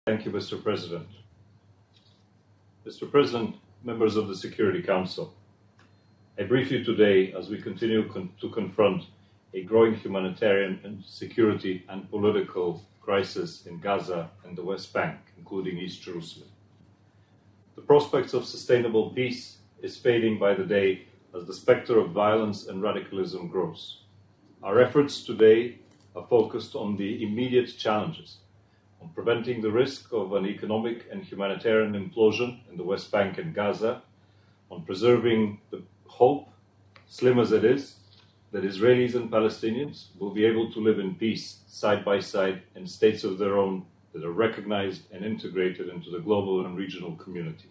Thank you, Mr. President. Mr. President, members of the Security Council, I brief you today as we continue to confront a growing humanitarian and security and political crisis in Gaza and the West Bank, including East Jerusalem. The prospects of sustainable peace is fading by the day as the specter of violence and radicalism grows. Our efforts today are focused on the immediate challenges, on preventing the risk of an economic and humanitarian implosion in the West Bank and Gaza, on preserving the hope, slim as it is, that Israelis and Palestinians will be able to live in peace side by side in states of their own that are recognized and integrated into the global and regional community.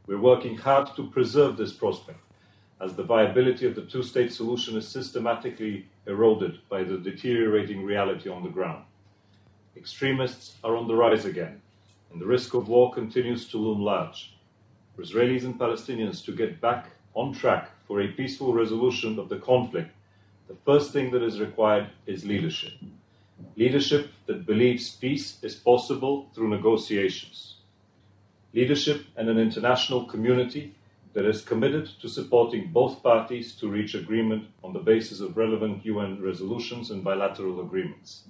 We're working hard to preserve this prospect, as the viability of the two-state solution is systematically eroded by the deteriorating reality on the ground. Extremists are on the rise again, and the risk of war continues to loom large. For Israelis and Palestinians to get back on track for a peaceful resolution of the conflict, the first thing that is required is leadership. Leadership that believes peace is possible through negotiations. Leadership and an international community that is committed to supporting both parties to reach agreement on the basis of relevant UN resolutions and bilateral agreements.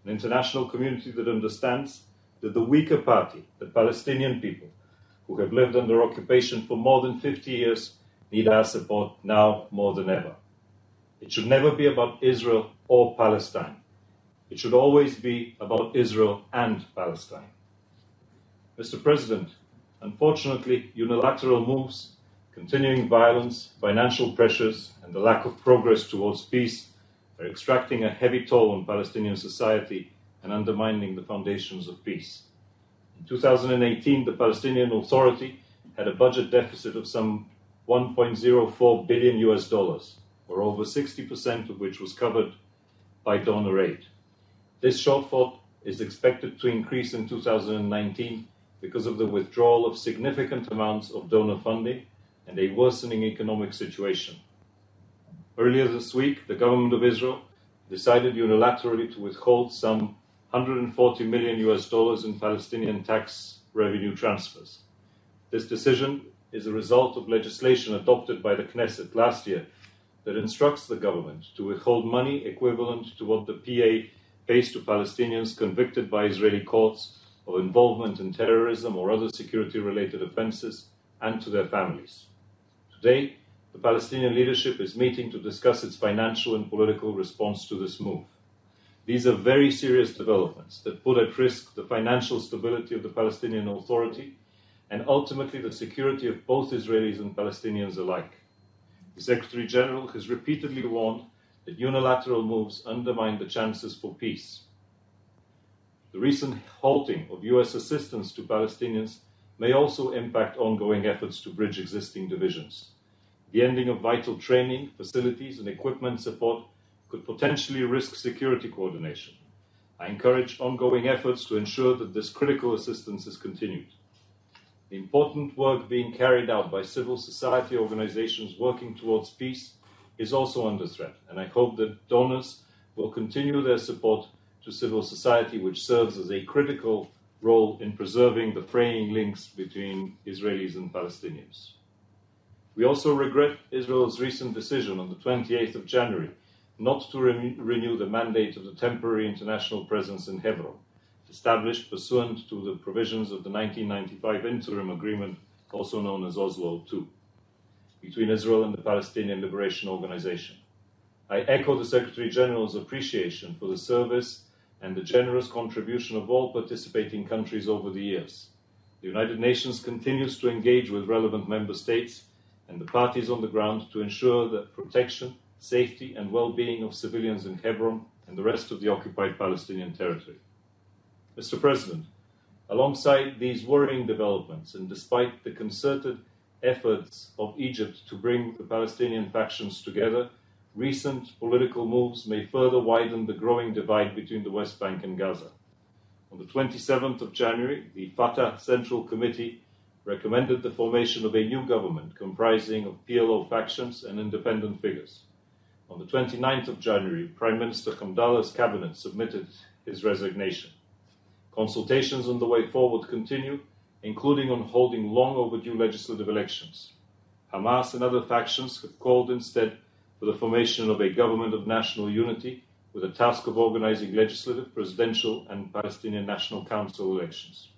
An international community that understands that the weaker party, the Palestinian people, who have lived under occupation for more than 50 years, need our support now more than ever. It should never be about Israel or Palestine. It should always be about Israel and Palestine. Mr. President, unfortunately, unilateral moves, continuing violence, financial pressures, and the lack of progress towards peace are extracting a heavy toll on Palestinian society and undermining the foundations of peace. In 2018, the Palestinian Authority had a budget deficit of some $1.04 billion, or over 60% of which was covered by donor aid. This shortfall is expected to increase in 2019 because of the withdrawal of significant amounts of donor funding and a worsening economic situation. Earlier this week, the government of Israel decided unilaterally to withhold some $140 million in Palestinian tax revenue transfers. This decision is a result of legislation adopted by the Knesset last year that instructs the government to withhold money equivalent to what the PA pays to Palestinians convicted by Israeli courts of involvement in terrorism or other security-related offenses, and to their families. Today, the Palestinian leadership is meeting to discuss its financial and political response to this move. These are very serious developments that put at risk the financial stability of the Palestinian Authority and ultimately the security of both Israelis and Palestinians alike. The Secretary General has repeatedly warned that unilateral moves undermine the chances for peace. The recent halting of US assistance to Palestinians may also impact ongoing efforts to bridge existing divisions. The ending of vital training, facilities, and equipment support could potentially risk security coordination. I encourage ongoing efforts to ensure that this critical assistance is continued. The important work being carried out by civil society organizations working towards peace is also under threat, and I hope that donors will continue their support to civil society, which serves as a critical role in preserving the fraying links between Israelis and Palestinians. We also regret Israel's recent decision on the 28th of January not to renew the mandate of the temporary international presence in Hebron, established pursuant to the provisions of the 1995 Interim Agreement, also known as Oslo II, between Israel and the Palestinian Liberation Organization. I echo the Secretary General's appreciation for the service and the generous contribution of all participating countries over the years. The United Nations continues to engage with relevant member states and the parties on the ground to ensure the protection, safety, and well-being of civilians in Hebron and the rest of the occupied Palestinian territory. Mr. President, alongside these worrying developments, and despite the concerted efforts of Egypt to bring the Palestinian factions together, recent political moves may further widen the growing divide between the West Bank and Gaza. On the 27th of January, the Fatah Central Committee recommended the formation of a new government comprising of PLO factions and independent figures. On the 29th of January, Prime Minister Hamdallah's cabinet submitted his resignation. Consultations on the way forward continue, including on holding long overdue legislative elections. Hamas and other factions have called instead for the formation of a government of national unity with a task of organizing legislative, presidential, and Palestinian National Council elections.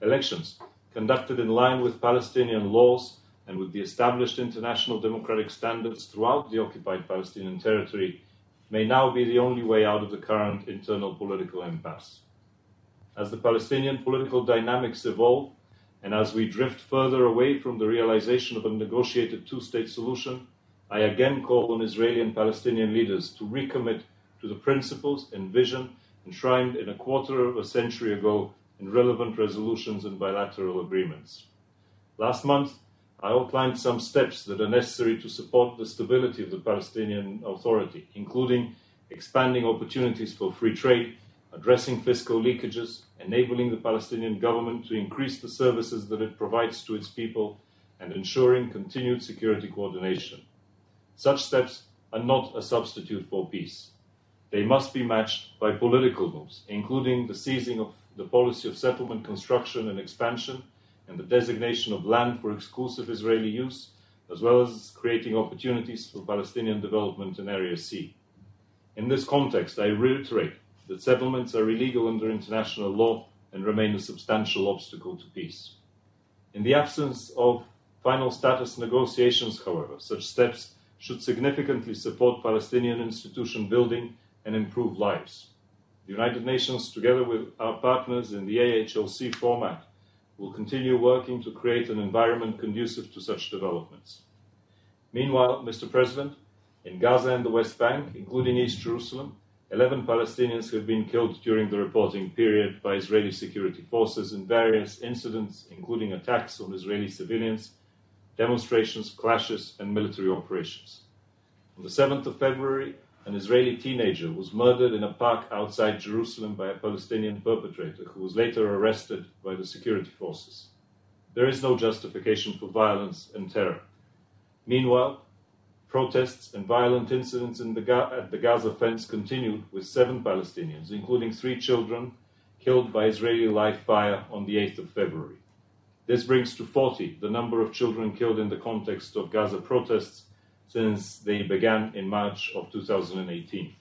Elections conducted in line with Palestinian laws and with the established international democratic standards throughout the occupied Palestinian territory may now be the only way out of the current internal political impasse. As the Palestinian political dynamics evolve, and as we drift further away from the realization of a negotiated two-state solution, I again call on Israeli and Palestinian leaders to recommit to the principles and vision enshrined in a quarter of a century ago in relevant resolutions and bilateral agreements. Last month, I outlined some steps that are necessary to support the stability of the Palestinian Authority, including expanding opportunities for free trade, addressing fiscal leakages, enabling the Palestinian government to increase the services that it provides to its people, and ensuring continued security coordination. Such steps are not a substitute for peace. They must be matched by political moves, including the seizing of the policy of settlement construction and expansion, and the designation of land for exclusive Israeli use, as well as creating opportunities for Palestinian development in Area C. In this context, I reiterate that settlements are illegal under international law and remain a substantial obstacle to peace. In the absence of final status negotiations, however, such steps should significantly support Palestinian institution building and improve lives. The United Nations, together with our partners in the AHLC format, will continue working to create an environment conducive to such developments. Meanwhile, Mr. President, in Gaza and the West Bank, including East Jerusalem, 11 Palestinians have been killed during the reporting period by Israeli security forces in various incidents, including attacks on Israeli civilians, demonstrations, clashes, and military operations. On the 7th of February, an Israeli teenager was murdered in a park outside Jerusalem by a Palestinian perpetrator who was later arrested by the security forces. There is no justification for violence and terror. Meanwhile, protests and violent incidents at the Gaza fence continued, with 7 Palestinians, including 3 children, killed by Israeli live fire on the 8th of February. This brings to 40 the number of children killed in the context of Gaza protests since they began in March of 2018.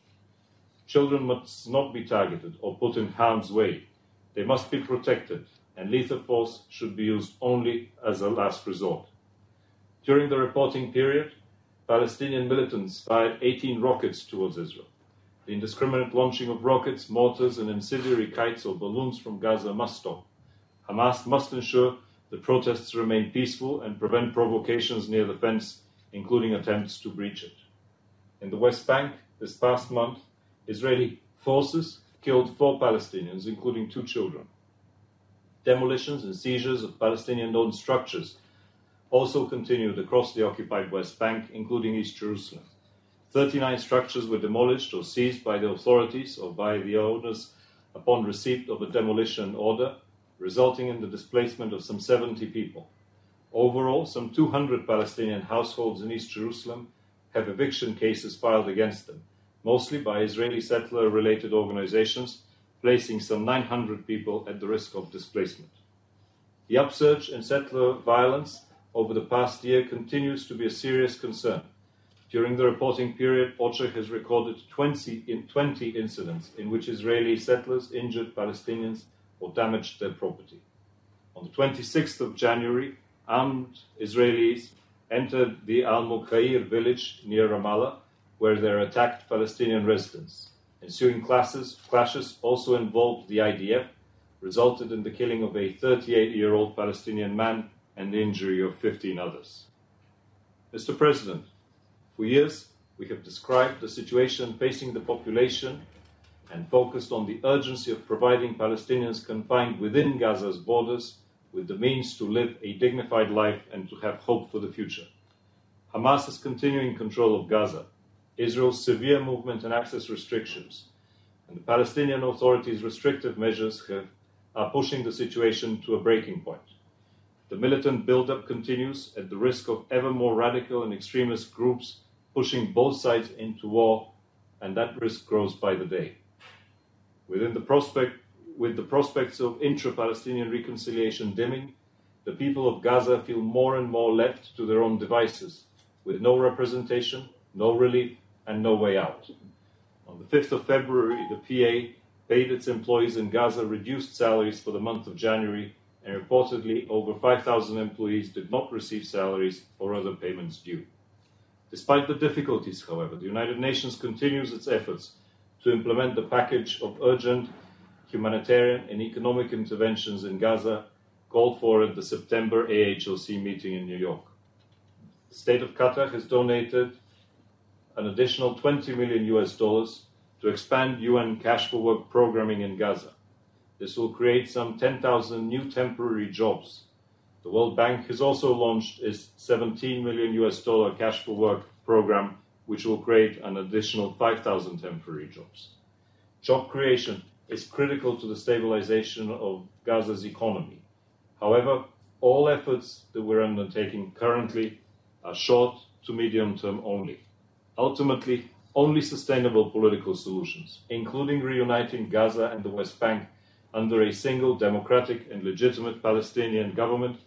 Children must not be targeted or put in harm's way. They must be protected, and lethal force should be used only as a last resort. During the reporting period, Palestinian militants fired 18 rockets towards Israel. The indiscriminate launching of rockets, mortars, and incendiary kites or balloons from Gaza must stop. Hamas must ensure that protests remain peaceful and prevent provocations near the fence, including attempts to breach it. In the West Bank, this past month, Israeli forces killed 4 Palestinians, including 2 children. Demolitions and seizures of Palestinian-owned structures also continued across the occupied West Bank, including East Jerusalem. 39 structures were demolished or seized by the authorities or by the owners upon receipt of a demolition order, resulting in the displacement of some 70 people. Overall, some 200 Palestinian households in East Jerusalem have eviction cases filed against them, mostly by Israeli settler-related organizations, placing some 900 people at the risk of displacement. The upsurge in settler violence over the past year continues to be a serious concern. During the reporting period, OCHA has recorded 20 incidents in which Israeli settlers injured Palestinians or damaged their property. On the 26th of January, armed Israelis entered the Al-Mukhair village near Ramallah, where they attacked Palestinian residents. Ensuing clashes also involved the IDF, resulted in the killing of a 38-year-old Palestinian man and the injury of 15 others. Mr. President, for years we have described the situation facing the population and focused on the urgency of providing Palestinians confined within Gaza's borders with the means to live a dignified life and to have hope for the future. Hamas is continuing control of Gaza, Israel's severe movement and access restrictions, and the Palestinian Authority's restrictive measures are pushing the situation to a breaking point. The militant buildup continues at the risk of ever more radical and extremist groups pushing both sides into war, and that risk grows by the day. Within the prospect with the prospects of intra-Palestinian reconciliation dimming, the people of Gaza feel more and more left to their own devices, with no representation, no relief, and no way out. On the 5th of February, the PA paid its employees in Gaza reduced salaries for the month of January, and reportedly over 5,000 employees did not receive salaries or other payments due. Despite the difficulties, however, the United Nations continues its efforts to implement the package of urgent humanitarian and economic interventions in Gaza called for at the September AHLC meeting in New York. The state of Qatar has donated an additional $20 million to expand UN Cash for Work programming in Gaza. This will create some 10,000 new temporary jobs. The World Bank has also launched its $17 million Cash for Work program, which will create an additional 5,000 temporary jobs. Job creation is critical to the stabilization of Gaza's economy. However, all efforts that we're undertaking currently are short to medium term only. Ultimately, only sustainable political solutions, including reuniting Gaza and the West Bank under a single democratic and legitimate Palestinian government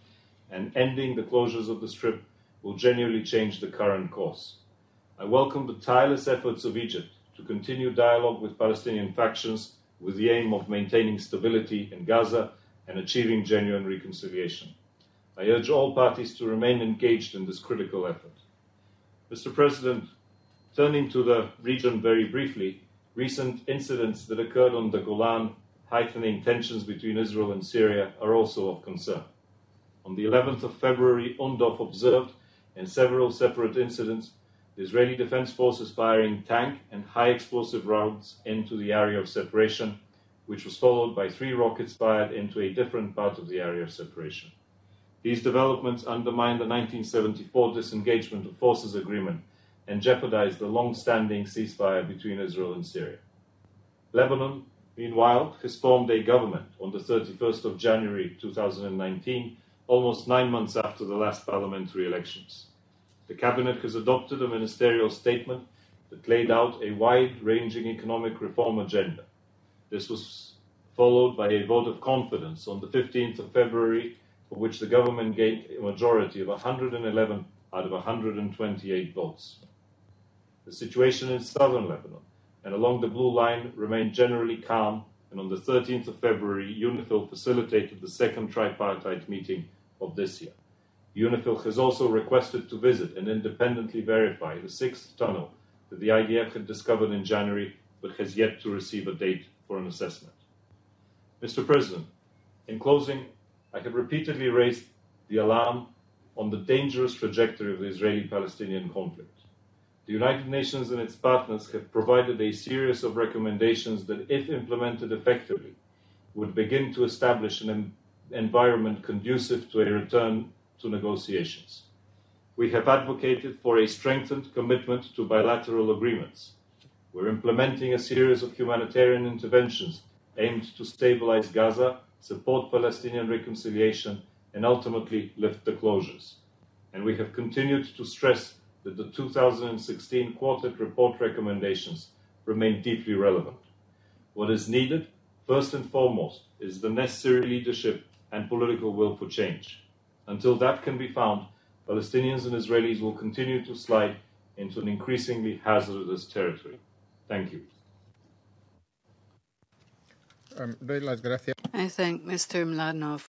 and ending the closures of the Strip, will genuinely change the current course. I welcome the tireless efforts of Egypt to continue dialogue with Palestinian factions with the aim of maintaining stability in Gaza and achieving genuine reconciliation. I urge all parties to remain engaged in this critical effort. Mr. President, turning to the region very briefly, recent incidents that occurred on the Golan, heightening tensions between Israel and Syria, are also of concern. On the 11th of February, UNDOF observed in several separate incidents the Israeli Defense Forces firing tank and high-explosive rounds into the area of separation, which was followed by 3 rockets fired into a different part of the area of separation. These developments undermine the 1974 disengagement of forces agreement and jeopardize the long-standing ceasefire between Israel and Syria. Lebanon, meanwhile, has formed a government on the 31st of January 2019, almost 9 months after the last parliamentary elections. The cabinet has adopted a ministerial statement that laid out a wide-ranging economic reform agenda. This was followed by a vote of confidence on the 15th of February, for which the government gained a majority of 111 out of 128 votes. The situation in southern Lebanon and along the Blue Line remained generally calm, and on the 13th of February, UNIFIL facilitated the second tripartite meeting of this year. UNIFIL has also requested to visit and independently verify the 6th tunnel that the IDF had discovered in January, but has yet to receive a date for an assessment. Mr. President, in closing, I have repeatedly raised the alarm on the dangerous trajectory of the Israeli-Palestinian conflict. The United Nations and its partners have provided a series of recommendations that, if implemented effectively, would begin to establish an environment conducive to a return to negotiations. We have advocated for a strengthened commitment to bilateral agreements. We're implementing a series of humanitarian interventions aimed to stabilize Gaza, support Palestinian reconciliation, and ultimately lift the closures. And we have continued to stress that the 2016 Quartet report recommendations remain deeply relevant. What is needed, first and foremost, is the necessary leadership and political will for change. Until that can be found, Palestinians and Israelis will continue to slide into an increasingly hazardous territory. Thank you. I thank Mr. Mladenov